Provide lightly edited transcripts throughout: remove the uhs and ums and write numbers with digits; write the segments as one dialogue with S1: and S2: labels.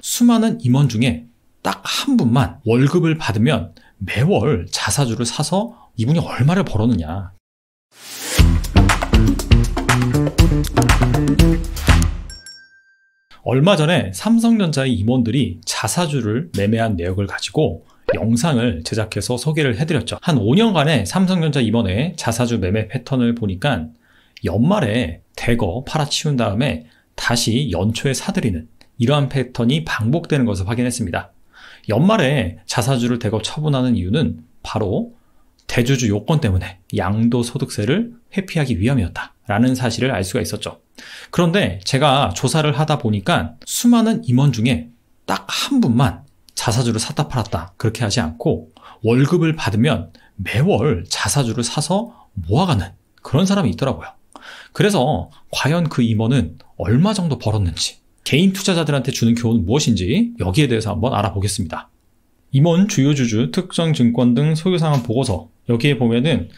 S1: 수많은 임원 중에 딱 한 분만 월급을 받으면 매월 자사주를 사서 이분이 얼마를 벌었느냐. 얼마 전에 삼성전자의 임원들이 자사주를 매매한 내역을 가지고 영상을 제작해서 소개를 해드렸죠. 한 5년간의 삼성전자 임원의 자사주 매매 패턴을 보니까 연말에 대거 팔아치운 다음에 다시 연초에 사들이는 이러한 패턴이 반복되는 것을 확인했습니다. 연말에 자사주를 대거 처분하는 이유는 바로 대주주 요건 때문에 양도소득세를 회피하기 위함이었다라는 사실을 알 수가 있었죠. 그런데 제가 조사를 하다 보니까 수많은 임원 중에 딱 한 분만 자사주를 샀다 팔았다 그렇게 하지 않고 월급을 받으면 매월 자사주를 사서 모아가는 그런 사람이 있더라고요. 그래서 과연 그 임원은 얼마 정도 벌었는지, 개인 투자자들한테 주는 교훈은 무엇인지 여기에 대해서 한번 알아보겠습니다. 임원 주요 주주 특정 증권 등 소유상환 보고서, 여기에 보면은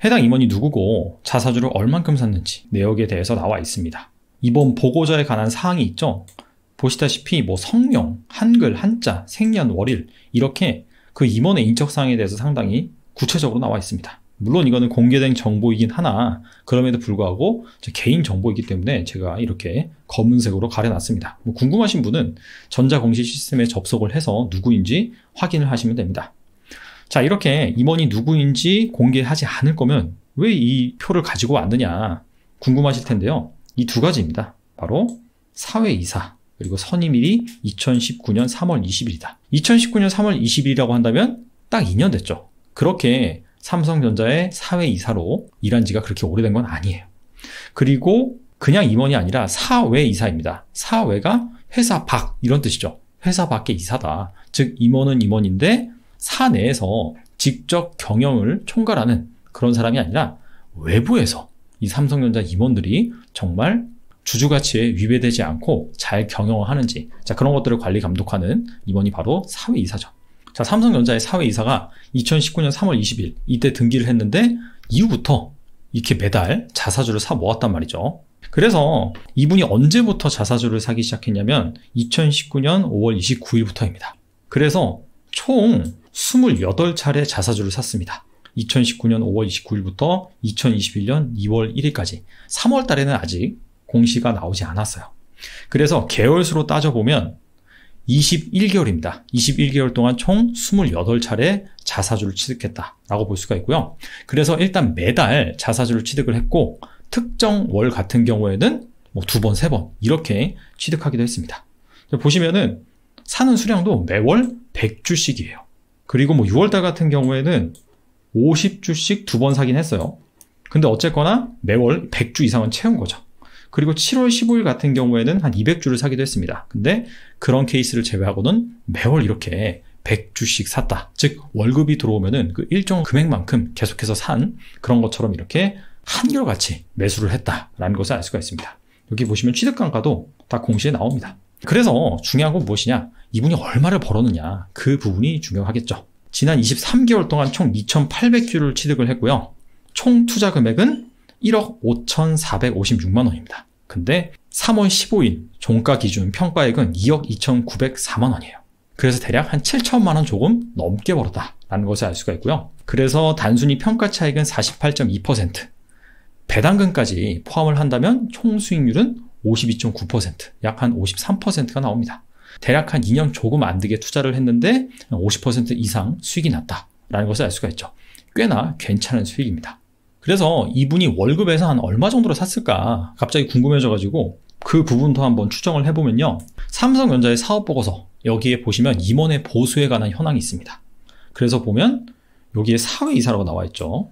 S1: 해당 임원이 누구고 자사주를 얼만큼 샀는지 내역에 대해서 나와 있습니다. 이번 보고서에 관한 사항이 있죠. 보시다시피 성명, 한글, 한자, 생년, 월일 이렇게 그 임원의 인적사항에 대해서 상당히 구체적으로 나와 있습니다. 물론 이거는 공개된 정보이긴 하나 그럼에도 불구하고 개인 정보이기 때문에 제가 이렇게 검은색으로 가려놨습니다. 궁금하신 분은 전자공시 시스템에 접속을 해서 누구인지 확인을 하시면 됩니다. 자, 이렇게 임원이 누구인지 공개하지 않을 거면 왜 이 표를 가지고 왔느냐 궁금하실 텐데요. 이 두 가지입니다. 바로 사회이사 그리고 선임일이 2019년 3월 20일이다. 2019년 3월 20일이라고 한다면 딱 2년 됐죠. 그렇게 삼성전자의 사회이사로 일한 지가 그렇게 오래된 건 아니에요. 그리고 그냥 임원이 아니라 사외이사입니다. 사외가 회사 밖 이런 뜻이죠. 회사 밖의 이사다. 즉 임원은 임원인데 사내에서 직접 경영을 총괄하는 그런 사람이 아니라 외부에서 이 삼성전자 임원들이 정말 주주가치에 위배되지 않고 잘 경영을 하는지, 자, 그런 것들을 관리 감독하는 임원이 바로 사회이사죠. 자, 삼성전자의 사회이사가 2019년 3월 20일 이때 등기를 했는데 이후부터 이렇게 매달 자사주를 사 모았단 말이죠. 그래서 이분이 언제부터 자사주를 사기 시작했냐면 2019년 5월 29일부터입니다. 그래서 총 28차례 자사주를 샀습니다. 2019년 5월 29일부터 2021년 2월 1일까지 3월 달에는 아직 공시가 나오지 않았어요. 그래서 개월수로 따져보면 21개월입니다. 21개월 동안 총 28차례 자사주를 취득했다라고 볼 수가 있고요. 그래서 일단 매달 자사주를 취득을 했고 특정 월 같은 경우에는 2번, 3번 이렇게 취득하기도 했습니다. 보시면은 사는 수량도 매월 100주씩이에요. 그리고 6월달 같은 경우에는 50주씩 2번 사긴 했어요. 근데 어쨌거나 매월 100주 이상은 채운 거죠. 그리고 7월 15일 같은 경우에는 한 200주를 사기도 했습니다. 근데 그런 케이스를 제외하고는 매월 이렇게 100주씩 샀다. 즉 월급이 들어오면은 그 일정 금액만큼 계속해서 산 그런 것처럼 이렇게 한결같이 매수를 했다라는 것을 알 수가 있습니다. 여기 보시면 취득감가도 다 공시에 나옵니다. 그래서 중요한 건 무엇이냐? 이분이 얼마를 벌었느냐? 그 부분이 중요하겠죠. 지난 23개월 동안 총 2,800주를 취득을 했고요. 총 투자 금액은 1억 5,456만 원입니다. 근데 3월 15일 종가 기준 평가액은 2억 2,904만 원이에요. 그래서 대략 한 7천만 원 조금 넘게 벌었다라는 것을 알 수가 있고요. 그래서 단순히 평가 차익은 48.2%, 배당금까지 포함을 한다면 총 수익률은 52.9%, 약 한 53%가 나옵니다. 대략 한 2년 조금 안 되게 투자를 했는데 50% 이상 수익이 났다라는 것을 알 수가 있죠. 꽤나 괜찮은 수익입니다. 그래서 이분이 월급에서 한 얼마 정도로 샀을까 갑자기 궁금해져가지고 그 부분도 한번 추정을 해보면요. 삼성전자의 사업보고서 여기에 보시면 임원의 보수에 관한 현황이 있습니다. 그래서 보면 여기에 사회이사라고 나와 있죠.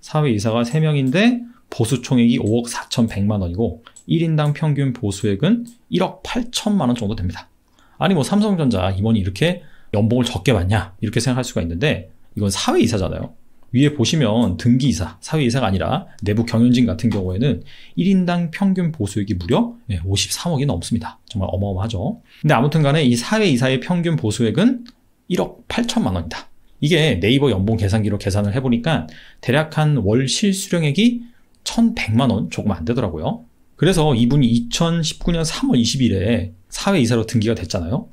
S1: 사회이사가 3명인데 보수 총액이 5억 4,100만 원이고 1인당 평균 보수액은 1억 8천만 원 정도 됩니다. 아니 삼성전자 임원이 이렇게 연봉을 적게 받냐 이렇게 생각할 수가 있는데 이건 사회이사잖아요. 위에 보시면 등기이사, 사회이사가 아니라 내부 경영진 같은 경우에는 1인당 평균 보수액이 무려 53억이 넘습니다. 정말 어마어마하죠. 근데 아무튼 간에 이 사회이사의 평균 보수액은 1억 8천만 원이다. 이게 네이버 연봉 계산기로 계산을 해보니까 대략 한 월 실수령액이 1,100만 원 조금 안 되더라고요. 그래서 이분이 2019년 3월 20일에 사회이사로 등기가 됐잖아요.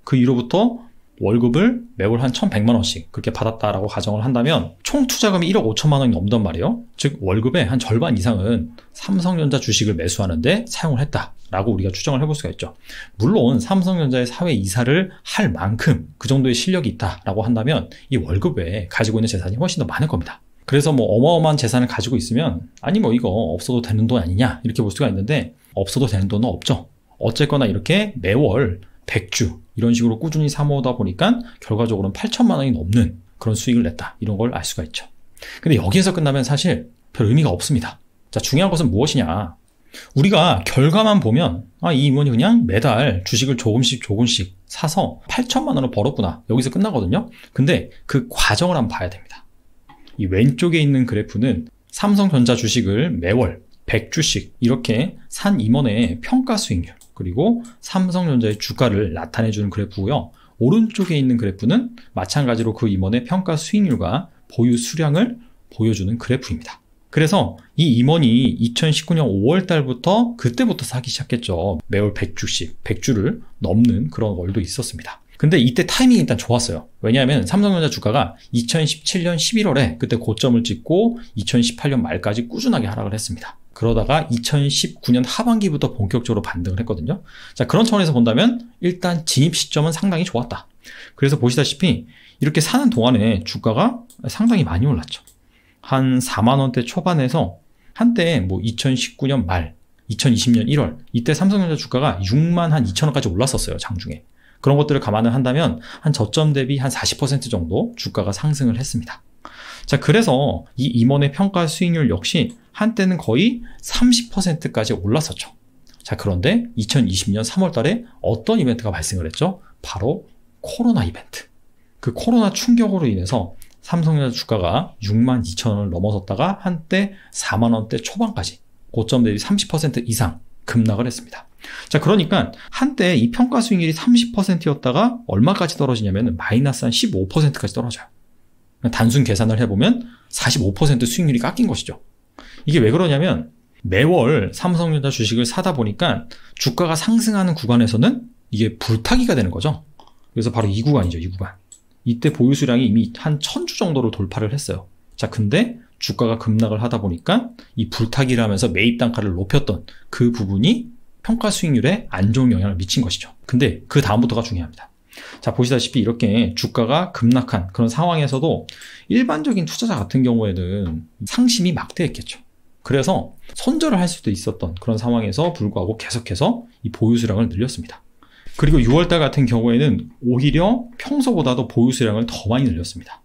S1: 그 이후로부터 월급을 매월 한 1,100만 원씩 그렇게 받았다라고 가정을 한다면 총 투자금이 1억 5천만 원이 넘단 말이에요. 즉 월급의 한 절반 이상은 삼성전자 주식을 매수하는데 사용을 했다라고 우리가 추정을 해볼 수가 있죠. 물론 삼성전자의 사회이사를 할 만큼 그 정도의 실력이 있다라고 한다면 이 월급 외에 가지고 있는 재산이 훨씬 더 많을 겁니다. 그래서 뭐 어마어마한 재산을 가지고 있으면 아니 뭐 이거 없어도 되는 돈 아니냐 이렇게 볼 수가 있는데 없어도 되는 돈은 없죠. 어쨌거나 이렇게 매월 100주 이런 식으로 꾸준히 사모으다 보니까 결과적으로는 8천만 원이 넘는 그런 수익을 냈다. 이런 걸 알 수가 있죠. 근데 여기에서 끝나면 사실 별 의미가 없습니다. 자, 중요한 것은 무엇이냐. 우리가 결과만 보면 이 임원이 그냥 매달 주식을 조금씩 사서 8천만 원을 벌었구나. 여기서 끝나거든요. 근데 그 과정을 한번 봐야 됩니다. 이 왼쪽에 있는 그래프는 삼성전자 주식을 매월 100주씩 이렇게 산 임원의 평가 수익률 그리고 삼성전자의 주가를 나타내주는 그래프고요. 오른쪽에 있는 그래프는 마찬가지로 그 임원의 평가 수익률과 보유 수량을 보여주는 그래프입니다. 그래서 이 임원이 2019년 5월 달부터 그때부터 사기 시작했죠. 매월 100주씩, 100주를 넘는 그런 월도 있었습니다. 근데 이때 타이밍이 일단 좋았어요. 왜냐하면 삼성전자 주가가 2017년 11월에 그때 고점을 찍고 2018년 말까지 꾸준하게 하락을 했습니다. 그러다가 2019년 하반기부터 본격적으로 반등을 했거든요. 자, 그런 차원에서 본다면 일단 진입 시점은 상당히 좋았다. 그래서 보시다시피 이렇게 사는 동안에 주가가 상당히 많이 올랐죠. 한 4만 원대 초반에서 한때 뭐 2019년 말, 2020년 1월 이때 삼성전자 주가가 6만 한 2천 원까지 올랐었어요. 장중에. 그런 것들을 감안을 한다면 한 저점 대비 한 40% 정도 주가가 상승을 했습니다. 자, 그래서 이 임원의 평가 수익률 역시 한때는 거의 30%까지 올랐었죠. 자, 그런데 2020년 3월 달에 어떤 이벤트가 발생을 했죠? 바로 코로나 이벤트. 그 코로나 충격으로 인해서 삼성전자 주가가 6만 2천 원을 넘어섰다가 한때 4만 원대 초반까지 고점 대비 30% 이상 급락을 했습니다. 자, 그러니까 한때 이 평가 수익률이 30%였다가 얼마까지 떨어지냐면 마이너스 한 15%까지 떨어져요. 단순 계산을 해보면 45% 수익률이 깎인 것이죠. 이게 왜 그러냐면 매월 삼성전자 주식을 사다 보니까 주가가 상승하는 구간에서는 이게 불타기가 되는 거죠. 그래서 바로 이 구간이죠. 이 구간. 이때 보유 수량이 이미 한 1000주 정도를 돌파를 했어요. 자, 근데 주가가 급락을 하다 보니까 이 불타기를 하면서 매입 단가를 높였던 그 부분이 평가 수익률에 안 좋은 영향을 미친 것이죠. 근데 그 다음부터가 중요합니다. 자, 보시다시피 이렇게 주가가 급락한 그런 상황에서도 일반적인 투자자 같은 경우에는 상심이 막대했겠죠. 그래서 손절을 할 수도 있었던 그런 상황에서 불구하고 계속해서 이 보유 수량을 늘렸습니다. 그리고 6월달 같은 경우에는 오히려 평소보다도 보유 수량을 더 많이 늘렸습니다.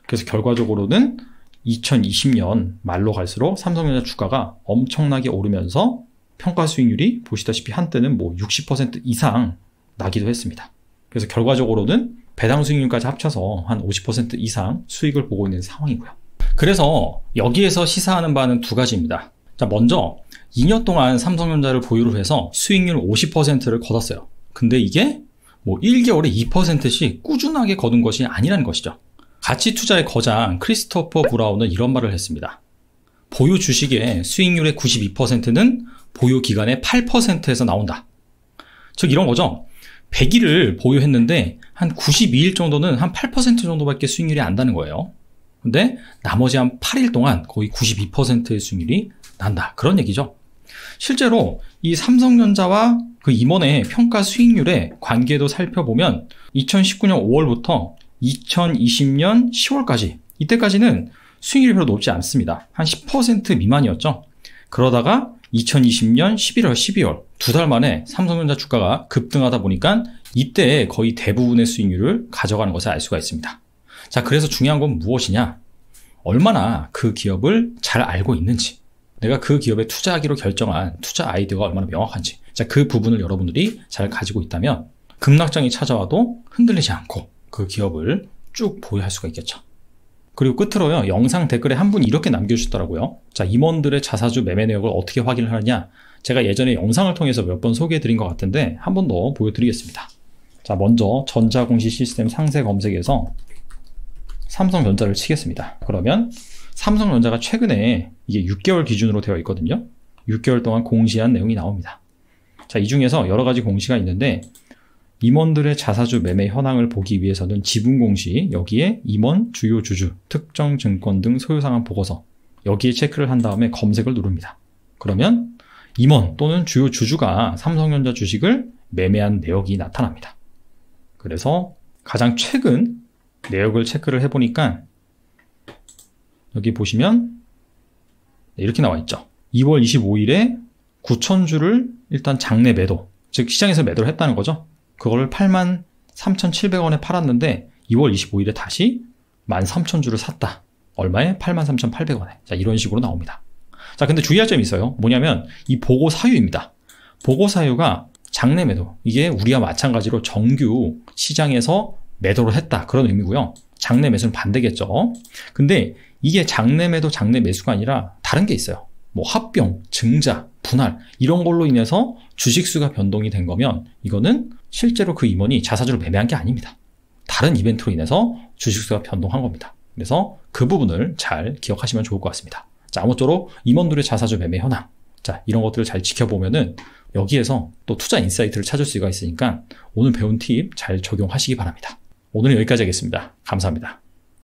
S1: 그래서 결과적으로는 2020년 말로 갈수록 삼성전자 주가가 엄청나게 오르면서 평가 수익률이 보시다시피 한때는 뭐 60% 이상 나기도 했습니다. 그래서 결과적으로는 배당 수익률까지 합쳐서 한 50% 이상 수익을 보고 있는 상황이고요. 그래서 여기에서 시사하는 바는 두 가지입니다. 자, 먼저 2년 동안 삼성전자를 보유를 해서 수익률 50%를 거뒀어요. 근데 이게 뭐 1개월에 2%씩 꾸준하게 거둔 것이 아니라는 것이죠. 가치 투자의 거장 크리스토퍼 브라운은 이런 말을 했습니다. 보유 주식의 수익률의 92%는 보유 기간의 8%에서 나온다. 즉 이런 거죠. 100일을 보유했는데 한 92일 정도는 한 8% 정도밖에 수익률이 안 나는 거예요. 근데 나머지 한 8일 동안 거의 92%의 수익률이 난다. 그런 얘기죠. 실제로 이 삼성전자와 그 임원의 평가 수익률의 관계도 살펴보면 2019년 5월부터 2020년 10월까지 이때까지는 수익률이 별로 높지 않습니다. 한 10% 미만이었죠. 그러다가 2020년 11월, 12월 두 달 만에 삼성전자 주가가 급등하다 보니까 이때 거의 대부분의 수익률을 가져가는 것을 알 수가 있습니다. 자, 그래서 중요한 건 무엇이냐? 얼마나 그 기업을 잘 알고 있는지, 내가 그 기업에 투자하기로 결정한 투자 아이디어가 얼마나 명확한지, 자, 그 부분을 여러분들이 잘 가지고 있다면 급락장이 찾아와도 흔들리지 않고 그 기업을 쭉 보유할 수가 있겠죠. 그리고 끝으로요, 영상 댓글에 한 분이 이렇게 남겨주셨더라고요. 자, 임원들의 자사주 매매 내역을 어떻게 확인을 하느냐? 제가 예전에 영상을 통해서 몇 번 소개해드린 것 같은데 한 번 더 보여드리겠습니다. 자, 먼저 전자공시 시스템 상세 검색에서 삼성전자를 치겠습니다. 그러면 삼성전자가 최근에 이게 6개월 기준으로 되어 있거든요. 6개월 동안 공시한 내용이 나옵니다. 자, 이 중에서 여러 가지 공시가 있는데 임원들의 자사주 매매 현황을 보기 위해서는 지분 공시, 여기에 임원, 주요 주주, 특정 증권 등 소유상환 보고서, 여기에 체크를 한 다음에 검색을 누릅니다. 그러면 임원 또는 주요 주주가 삼성전자 주식을 매매한 내역이 나타납니다. 그래서 가장 최근 내역을 체크를 해보니까 여기 보시면 이렇게 나와 있죠. 2월 25일에 9,000주를 일단 장내 매도, 즉 시장에서 매도를 했다는 거죠. 그거를 83,700원에 팔았는데 2월 25일에 다시 13,000주를 샀다. 얼마에? 83,800원에. 자, 이런 식으로 나옵니다. 자, 근데 주의할 점이 있어요. 뭐냐면 이 보고 사유입니다. 보고 사유가 장내 매도, 이게 우리와 마찬가지로 정규 시장에서 매도를 했다, 그런 의미고요. 장내 매수는 반대겠죠. 근데 이게 장내 매도, 장내 매수가 아니라 다른 게 있어요. 뭐 합병, 증자, 분할 이런 걸로 인해서 주식수가 변동이 된 거면 이거는 실제로 그 임원이 자사주를 매매한 게 아닙니다. 다른 이벤트로 인해서 주식수가 변동한 겁니다. 그래서 그 부분을 잘 기억하시면 좋을 것 같습니다. 자, 아무쪼록 임원들의 자사주 매매 현황, 자, 이런 것들을 잘 지켜보면은 여기에서 또 투자 인사이트를 찾을 수가 있으니까 오늘 배운 팁 잘 적용하시기 바랍니다. 오늘은 여기까지 하겠습니다. 감사합니다.